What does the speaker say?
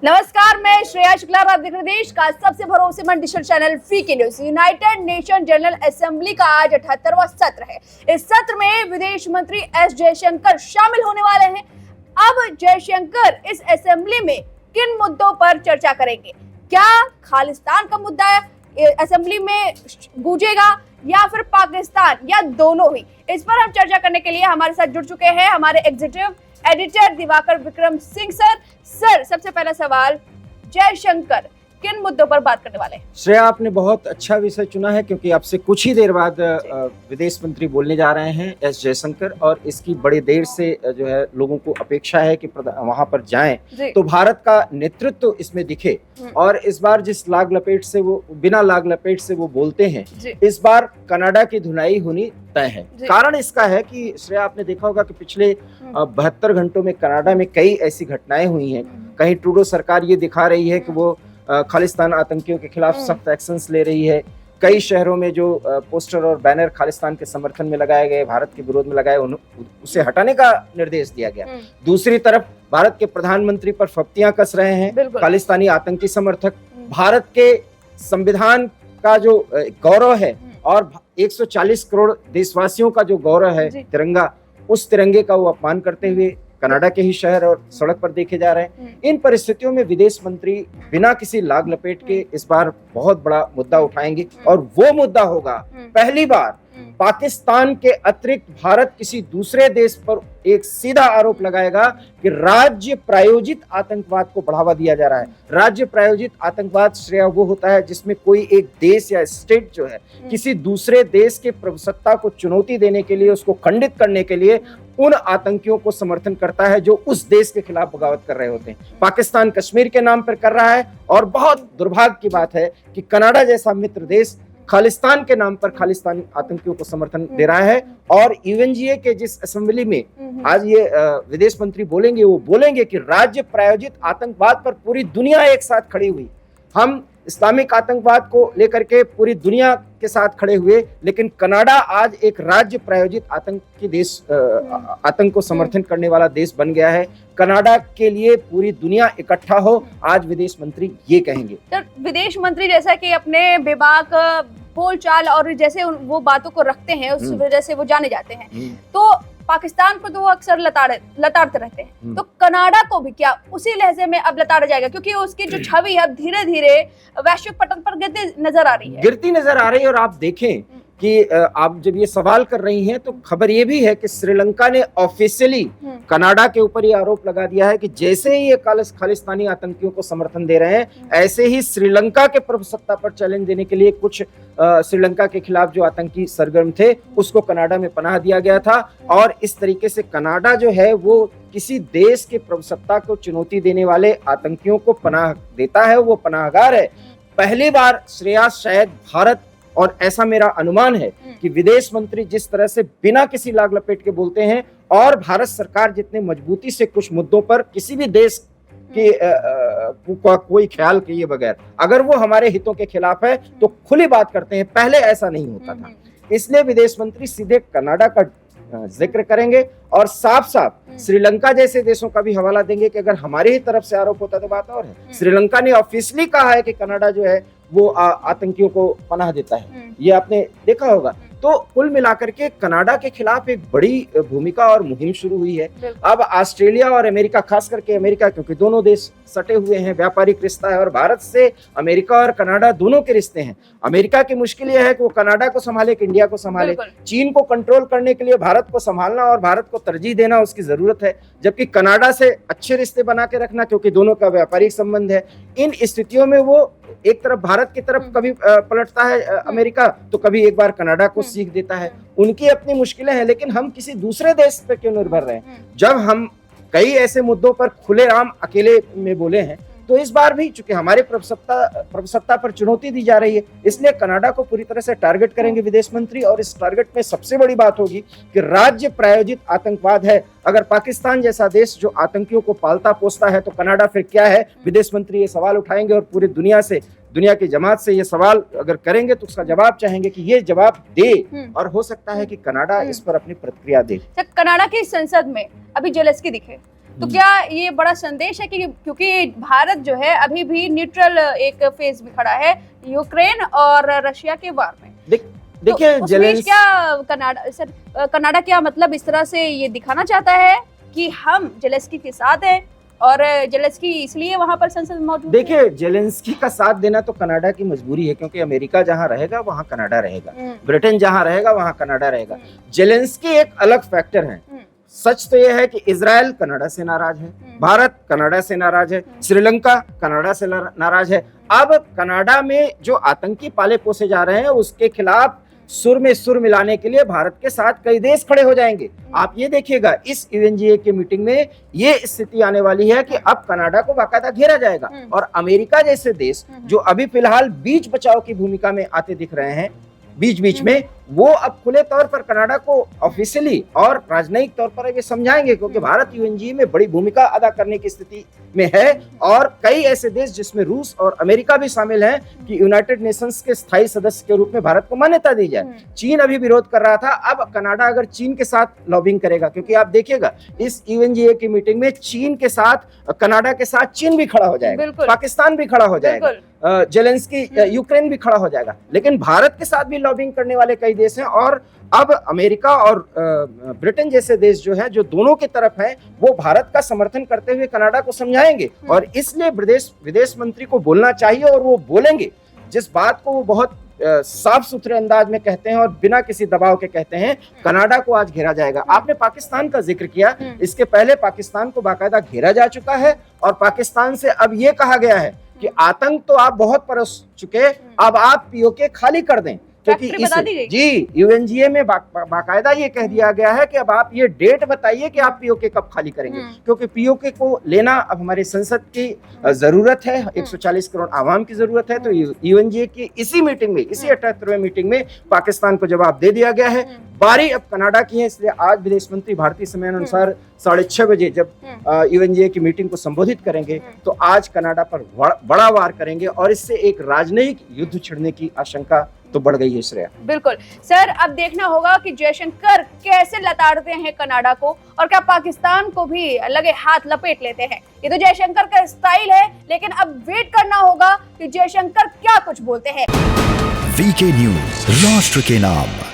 नमस्कार, मैं श्रेया शुक्ला। आप देख रहे हैं देश का सबसे भरोसेमंद digital channel VK News. United Nation General Assembly का आज 78वां सत्र है। इस सत्र में विदेश मंत्री एस जयशंकर शामिल होने वाले हैं। अब जयशंकर इस असेंबली में किन मुद्दों पर चर्चा करेंगे? क्या खालिस्तान का मुद्दा असेंबली में गूंजेगा या फिर पाकिस्तान, या दोनों ही? इस पर हम चर्चा करने के लिए हमारे साथ जुड़ चुके हैं हमारे executive editor Diwakar Vikram Singh sir, सबसे पहला सवाल, जयशंकर किन मुद्दों पर बात करने वाले हैं? श्रेया, आपने बहुत अच्छा विषय चुना है क्योंकि अब से कुछ ही देर बाद विदेश मंत्री बोलने जा रहे हैं एस जयशंकर, और इसकी बड़ी देर से जो है लोगों को अपेक्षा है कि वहां पर जाएं तो भारत का नेतृत्व इसमें दिखे। और इस बार जिस लाग लपेट से वो बिना लाग लपेट से वो बोलते हैं, इस बार कनाडा की धुनाई होनी तय है। कारण इसका है कि श्रेया, आपने देखा होगा कि पिछले 72 घंटों में कनाडा में कई ऐसी घटनाएं हुई हैं। कहीं ट्रूडो सरकार ये दिखा रही है कि वो खालिस्तान आतंकियों के खिलाफ सख्त एक्शंस ले रही है। कई शहरों में जो पोस्टर और बैनर खालिस्तान के समर्थन में लगाए गए, भारत के विरोध में लगाए, उसे हटाने का निर्देश दिया गया। दूसरी तरफ भारत के प्रधानमंत्री पर फप्तियां कस रहे हैं खालिस्तानी आतंकी समर्थक। भारत के संविधान का जो गौरव है और 140 करोड़ देशवासियों का जो गौरव है तिरंगा, उस तिरंगे का वो अपमान करते हुए कनाडा के ही शहर और सड़क पर देखे जा रहे हैं। इन परिस्थितियों में विदेश मंत्री बिना किसी लाग लपेट के इस बार बहुत बड़ा मुद्दा उठाएंगे, और वो मुद्दा होगा पहली बार पाकिस्तान के अतिरिक्त भारत किसी दूसरे देश पर एक सीधा आरोप लगाएगा कि राज्य प्रायोजित आतंकवाद को बढ़ावा दिया जा रहा है। राज्य प्रायोजित आतंकवाद, श्रेया, वो होता है जिसमें कोई एक देश या स्टेट जो है किसी दूसरे देश के प्रभुसत्ता को चुनौती देने के लिए, उसको खंडित करने के लिए उन आतंकियों को समर्थन करता है जो उस देश के खिलाफ बगावत कर रहे होते हैं। पाकिस्तान कश्मीर के नाम पर कर रहा है, और बहुत दुर्भाग्य की बात है कि कनाडा जैसा मित्र देश खालिस्तान के नाम पर खालिस्तानी आतंकियों को समर्थन दे रहा है। और यूएनजीए के जिस असेंबली में आज ये विदेश मंत्री बोलेंगे, वो बोलेंगे कि राज्य प्रायोजित आतंकवाद पर पूरी दुनिया एक साथ खड़ी हुई। हम इस्लामिक आतंकवाद को लेकर के पूरी दुनिया के साथ खड़े हुए, लेकिन कनाडा आज एक राज्य प्रायोजित आतंकी देश, आतंक को समर्थन करने वाला देश बन गया है। कनाडा के लिए पूरी दुनिया इकट्ठा हो, आज विदेश मंत्री ये कहेंगे। तो विदेश मंत्री जैसा कि अपने बेबाक बोलचाल और जैसे वो बातों को रखते हैं, उस वजह से वो जाने जाते हैं। तो पाकिस्तान को तो वो अक्सर लताड़ते रहते हैं, तो कनाडा को भी क्या उसी लहजे में अब लताड़ा जाएगा? क्योंकि उसकी जो छवि है अब धीरे धीरे वैश्विक पटल पर गिरती नजर आ रही है। और आप देखें कि आप जब ये सवाल कर रही हैं तो खबर ये भी है कि श्रीलंका ने ऑफिशियली कनाडा के ऊपर ये आरोप लगा दिया है कि जैसे ही ये खालिस्तानी आतंकियों को समर्थन दे रहे हैं, ऐसे ही श्रीलंका के प्रभुसत्ता पर चैलेंज देने के लिए कुछ श्रीलंका के खिलाफ जो आतंकी सरगर्म थे उसको कनाडा में पनाह दिया गया था। और इस तरीके से कनाडा जो है वो किसी देश के प्रभुसत्ता को चुनौती देने वाले आतंकियों को पनाह देता है, वो पनाहगार है। पहली बार श्रेया, शायद भारत, और ऐसा मेरा अनुमान है कि विदेश मंत्री जिस तरह से बिना किसी लाग लपेट के बोलते हैं, और भारत सरकार जितने मजबूती से कुछ मुद्दों पर किसी भी देश के कोई ख्याल किए बगैर, अगर वो हमारे हितों के खिलाफ है तो खुली बात करते हैं। पहले ऐसा नहीं होता था, इसलिए विदेश मंत्री सीधे कनाडा का जिक्र करेंगे और साफ साफ श्रीलंका जैसे देशों का भी हवाला देंगे कि अगर हमारी ही तरफ से आरोप होता तो बात और है। श्रीलंका ने ऑफिशियली कहा है कि कनाडा जो है वो आतंकियों को पनाह देता है, ये आपने देखा होगा। तो कुल मिलाकर के कनाडा के खिलाफ एक बड़ी भूमिका और मुहिम शुरू हुई है। अब ऑस्ट्रेलिया और अमेरिका, खास करके अमेरिका, क्योंकि दोनों देश सटे हुए हैं, व्यापारिक रिश्ता है, और भारत से अमेरिका और कनाडा दोनों के रिश्ते हैं। अमेरिका की मुश्किल यह है कि वो कनाडा को संभाले कि इंडिया को संभाले। चीन को कंट्रोल करने के लिए भारत को संभालना और भारत को तरजीह देना उसकी जरूरत है, जबकि कनाडा से अच्छे रिश्ते बना के रखना, क्योंकि दोनों का व्यापारिक संबंध है। इन स्थितियों में वो एक तरफ भारत की तरफ कभी पलटता है अमेरिका, तो कभी एक बार कनाडा को सीख देता है। उनकी अपनी मुश्किलें हैं, लेकिन हम किसी दूसरे देश पे क्यों निर्भर रहे? जब हम कई ऐसे मुद्दों पर खुलेआम अकेले में बोले हैं, तो इस बार भी चूंकि हमारे प्रभुसत्ता पर चुनौती दी जा रही है, इसलिए कनाडा को पूरी तरह से टारगेट करेंगे विदेश मंत्री। और इस टारगेट में सबसे बड़ी बात होगी कि राज्य प्रायोजित आतंकवाद है। अगर पाकिस्तान जैसा देश जो आतंकियों को पालता पोसता है, तो कनाडा फिर क्या है? विदेश मंत्री ये सवाल उठाएंगे और पूरी दुनिया की जमात से ये सवाल अगर करेंगे तो उसका जवाब चाहेंगे कि ये जवाब दे, और हो सकता है कि कनाडा इस पर अपनी प्रतिक्रिया दे। कनाडा की संसद में अभी जेलेंस्की दिखे, तो क्या ये बड़ा संदेश है कि क्योंकि भारत जो है अभी भी न्यूट्रल एक फेज में खड़ा है यूक्रेन और रशिया के वार में। देखिए तो क्या कनाडा क्या मतलब इस तरह से ये दिखाना चाहता है कि हम जेलेंस्की के साथ हैं और जेलेंस्की इसलिए वहां पर संसद में मौजूद है? देखिए जेलेंस्की का साथ देना तो कनाडा की मजबूरी है, क्योंकि अमेरिका जहां रहेगा वहां कनाडा रहेगा, ब्रिटेन जहां रहेगा वहां कनाडा रहेगा। जेलेंस्की एक अलग फैक्टर है। सच तो यह है कि इजराइल कनाडा से नाराज है, भारत कनाडा से नाराज है, श्रीलंका कनाडा से नाराज है। अब कनाडा में जो आतंकी पाले पोसे जा रहे हैं उसके खिलाफ सुर में सुर मिलाने के लिए भारत के साथ कई देश खड़े हो जाएंगे। आप ये देखिएगा इस यूएनजीए की मीटिंग में ये स्थिति आने वाली है कि अब कनाडा को बाकायदा घेरा जाएगा और अमेरिका जैसे देश जो अभी फिलहाल बीच बचाव की भूमिका में आते दिख रहे हैं बीच बीच में, वो अब खुले तौर पर कनाडा को ऑफिशियली और राजनयिक तौर पर ये समझाएंगे, क्योंकि भारत यूएनजीए में बड़ी भूमिका अदा करने की स्थिति में है और कई ऐसे देश जिसमें रूस और अमेरिका भी शामिल हैं कि यूनाइटेड नेशंस के स्थायी सदस्य के रूप में भारत को मान्यता दी जाए। चीन अभी विरोध कर रहा था, अब कनाडा अगर चीन के साथ लॉबिंग करेगा, क्योंकि आप देखिएगा इस यूएनजीए की मीटिंग में चीन के साथ कनाडा के साथ चीन भी खड़ा हो जाएगा, पाकिस्तान भी खड़ा हो जाएगा, जेलेंस्की यूक्रेन भी खड़ा हो जाएगा, लेकिन भारत के साथ भी लॉबिंग करने वाले कई देश हैं और अब अमेरिका और ब्रिटेन जैसे देश जो है जो दोनों की तरफ है वो भारत का समर्थन करते हुए कनाडा को समझाएंगे और इसलिए विदेश मंत्री को बोलना चाहिए और वो बोलेंगे जिस बात को वो बहुत साफ सुथरे अंदाज में कहते हैं और बिना किसी दबाव के कहते हैं। कनाडा को आज घेरा जाएगा। आपने पाकिस्तान का जिक्र किया, इसके पहले पाकिस्तान को बाकायदा घेरा जा चुका है और पाकिस्तान से अब ये कहा गया है कि आतंक तो आप बहुत परस चुके, अब आप पीओके खाली कर दें, क्योंकि यूएनजीए में बाकायदा ये कह दिया गया है कि अब आप ये डेट बताइए कि आप पीओके कब खाली करेंगे, क्योंकि पीओके को लेना अब हमारी संसद की जरूरत है, 140 करोड़ आवाम की जरूरत है। तो यूएनजीए की इसी मीटिंग में, इसी 78वें मीटिंग में पाकिस्तान को जवाब दे दिया गया है। बारी अब कनाडा की है, इसलिए आज विदेश मंत्री भारतीय समय अनुसार 6:30 बजे जब यूएनजीए की मीटिंग को संबोधित करेंगे तो आज कनाडा पर बड़ा वार करेंगे और इससे एक राजनयिक युद्ध छिड़ने की आशंका तो बढ़ गई है श्रेया। बिल्कुल सर, अब देखना होगा कि जयशंकर कैसे लताड़ते हैं कनाडा को और क्या पाकिस्तान को भी लगे हाथ लपेट लेते हैं। ये तो जयशंकर का स्टाइल है, लेकिन अब वेट करना होगा कि जयशंकर क्या कुछ बोलते हैं। वीके न्यूज, राष्ट्र के नाम।